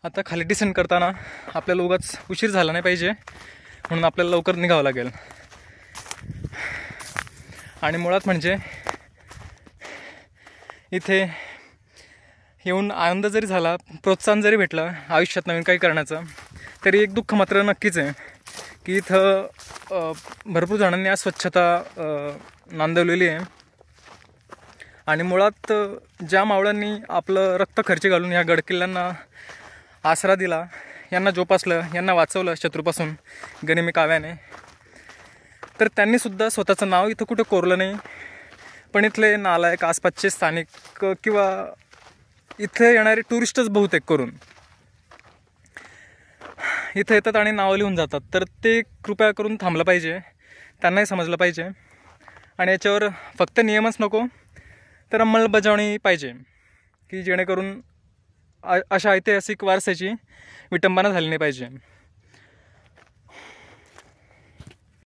आता खाली डिसेंड करताना आपल्याला उगाच उशीर झाला नाही पाहिजे म्हणून आपल्याला लवकर निघावं लागेल. आणि मुळात म्हणजे इथे येऊन आनंद जरी झाला, प्रोत्साहन जरी भेटलं आयुष्यात नवीन काही करण्याचं, तरी एक दुःख मात्र नक्कीच आहे की इथं भरपूर जणांनी आज स्वच्छता नांदवलेली आहे. आणि मुळात ज्या मावळ्यांनी आपलं रक्त खर्ची घालून ह्या गडकिल्ल्यांना आसरा दिला, यांना जोपासलं, यांना वाचवलं शत्रूपासून गनिमी काव्याने, तर त्यांनीसुद्धा स्वतःचं नाव इथं कुठं कोरलं नाही. पण इथले नालायक आसपासचे स्थानिक किंवा इथे येणारे टुरिस्टच बहुतेक करून इथं येतात आणि नावं लिहून जातात. तर ते कृपया करून थांबलं पाहिजे, त्यांनाही समजलं पाहिजे. आणि याच्यावर फक्त नियमच नको तर अंमलबजावणी पाहिजे की जेणेकरून अशा ऐतिहासिक वारशाची विटंबना झाली नाही पाहिजे.